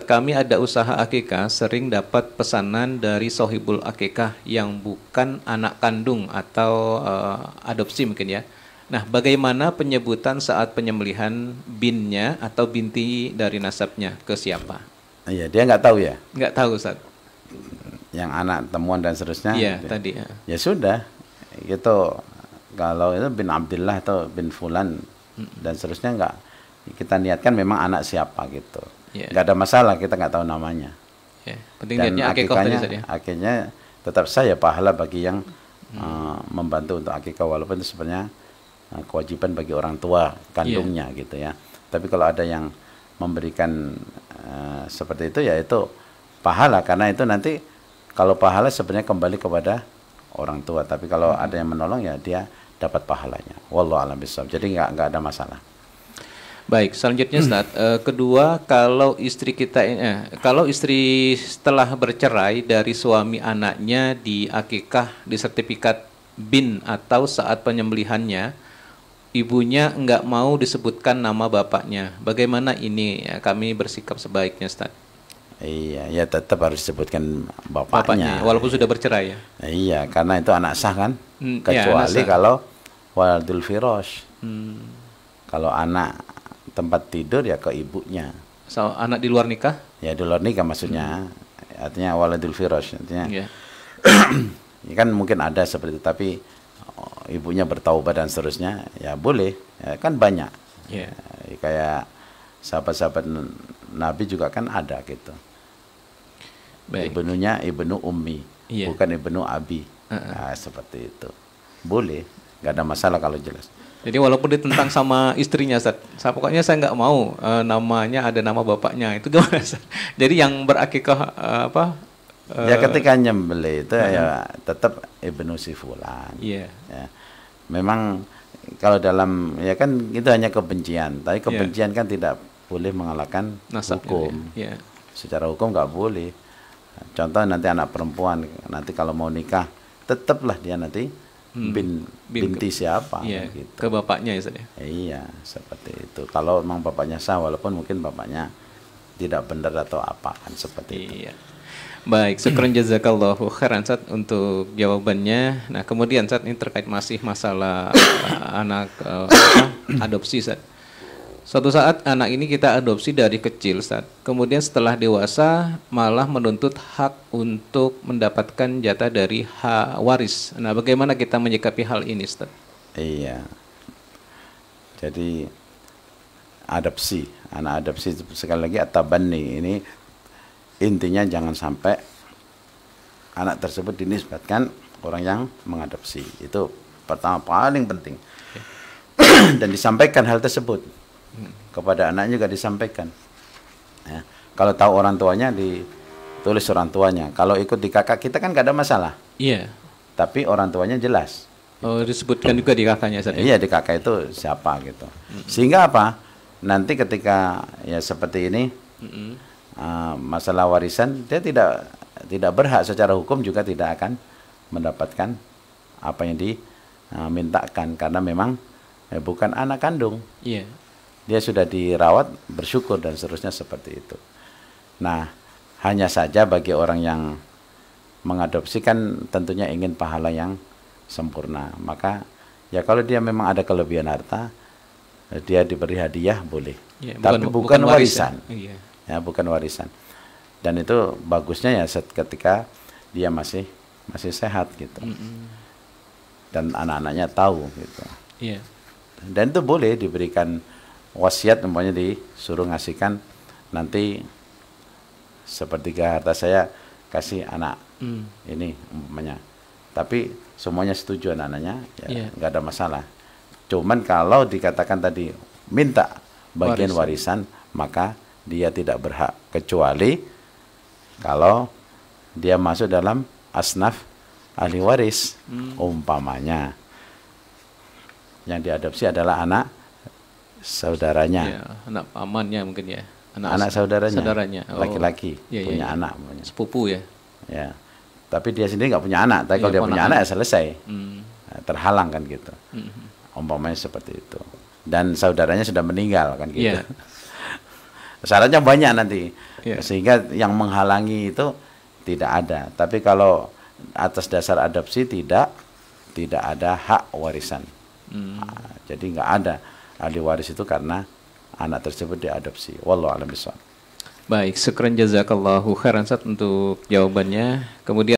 kami ada usaha akikah, sering dapat pesanan dari sohibul akikah yang bukan anak kandung atau adopsi mungkin ya. Nah, bagaimana penyebutan saat penyembelihan binnya atau binti dari nasabnya ke siapa? Iya, dia nggak tahu ya? Nggak tahu, Ustaz. Yang anak temuan dan seterusnya? Iya, tadi. Ya sudah, itu kalau itu bin Abdullah atau bin Fulan dan seterusnya nggak, kita niatkan memang anak siapa gitu. Nggak ada masalah, kita nggak tahu namanya. Penting niatnya akikahnya, akhirnya tetap saya pahala bagi yang membantu untuk akikah, walaupun itu sebenarnya kewajiban bagi orang tua kandungnya gitu ya. Tapi kalau ada yang memberikan seperti itu, ya itu pahala, karena itu nanti kalau pahala sebenarnya kembali kepada orang tua. Tapi kalau ada yang menolong, ya dia dapat pahalanya. Wallahu a'lam bishawab. Jadi nggak ada masalah. Baik, selanjutnya Ustaz, kedua, kalau istri kita kalau istri setelah bercerai dari suami anaknya di akikah, di sertifikat bin atau saat penyembelihannya, ibunya enggak mau disebutkan nama bapaknya. Bagaimana ini? Kami bersikap sebaiknya, Ustaz. Iya, ya tetap harus disebutkan bapaknya. Walaupun sudah bercerai ya. Iya, karena itu anak sah kan? Kecuali kalau waladul firash. Kalau anak tempat tidur ya ke ibunya. So, anak di luar nikah? Ya di luar nikah maksudnya. Artinya waladul firash. Artinya ya kan mungkin ada seperti itu, tapi ibunya bertaubat dan seterusnya, ya boleh. Ya, kan banyak. Kayak sahabat-sahabat Nabi juga kan ada gitu. Ibnunya ibnu ummi, bukan ibnu abi. Nah, seperti itu. Boleh, nggak ada masalah kalau jelas. Jadi walaupun ditentang sama istrinya, Ustaz, pokoknya saya nggak mau namanya ada nama bapaknya, itu gimana, Ustaz? Jadi yang berakikah ya ketika nyembelih itu ya tetap ibnu si fulan. Ya. Memang kalau dalam, ya kan itu hanya kebencian, tapi kebencian kan tidak boleh mengalahkan hukum. Secara hukum nggak boleh. Contoh nanti anak perempuan, nanti kalau mau nikah, tetaplah dia nanti binti siapa gitu. Ke bapaknya ya, Ustaz ya? Iya, seperti itu. Kalau memang bapaknya sah, walaupun mungkin bapaknya tidak benar atau apa, kan seperti itu. Baik, syukran jazakallahu khairan, Ustaz, untuk jawabannya. Nah, kemudian Ustaz, ini terkait masih masalah anak adopsi, Ustaz. Suatu saat anak ini kita adopsi dari kecil, Ustaz. Kemudian setelah dewasa malah menuntut hak untuk mendapatkan jatah dari hak waris. Nah, bagaimana kita menyikapi hal ini, Ustaz? Iya. Jadi adopsi, anak adopsi sekali lagi at-tabanni ini intinya jangan sampai anak tersebut dinisbatkan orang yang mengadopsi. Itu pertama paling penting. Dan disampaikan hal tersebut kepada anaknya, juga disampaikan. Ya. Kalau tahu orang tuanya, ditulis orang tuanya. Kalau ikut di kakak kita kan gak ada masalah. Iya. Tapi orang tuanya jelas. Oh, disebutkan juga di kakaknya, Ustaz. Iya, di kakak itu siapa gitu. Sehingga apa? Nanti ketika ya seperti ini, masalah warisan, dia tidak berhak secara hukum, juga tidak akan mendapatkan apa yang dimintakan, karena memang bukan anak kandung. Iya. Dia sudah dirawat, bersyukur dan seterusnya seperti itu. Nah, hanya saja bagi orang yang mengadopsi kan tentunya ingin pahala yang sempurna. Maka ya kalau dia memang ada kelebihan harta, dia diberi hadiah boleh. Ya, tapi bukan warisan. Ya, bukan warisan. Dan itu bagusnya ya ketika dia masih sehat gitu. Dan anak-anaknya tahu gitu. Iya. Dan itu boleh diberikan wasiat, umpamanya disuruh ngasihkan nanti sepertiga harta saya kasih anak ini umpamanya. Tapi semuanya setuju anak-anaknya, ya nggak ada masalah. Cuman kalau dikatakan tadi minta bagian warisan, maka dia tidak berhak, kecuali kalau dia masuk dalam asnaf ahli waris. Umpamanya yang diadopsi adalah anak saudaranya. Ya, anak pamannya mungkin ya. Anak saudaranya. Oh. Laki-laki punya ya. anak. Sepupu ya. Ya. Tapi dia sendiri nggak punya anak. Tapi kalau dia punya anak ya selesai. Terhalang kan gitu. Umpamanya seperti itu. Dan saudaranya sudah meninggal kan gitu. Syaratnya banyak nanti. Ya. Sehingga yang menghalangi itu tidak ada. Tapi kalau atas dasar adopsi tidak ada hak warisan. Nah, jadi nggak ada ahli waris itu karena anak tersebut diadopsi. Wallahu a'lam bishawab. Baik, syukran jazakallahu khairan Ustaz untuk jawabannya. Kemudian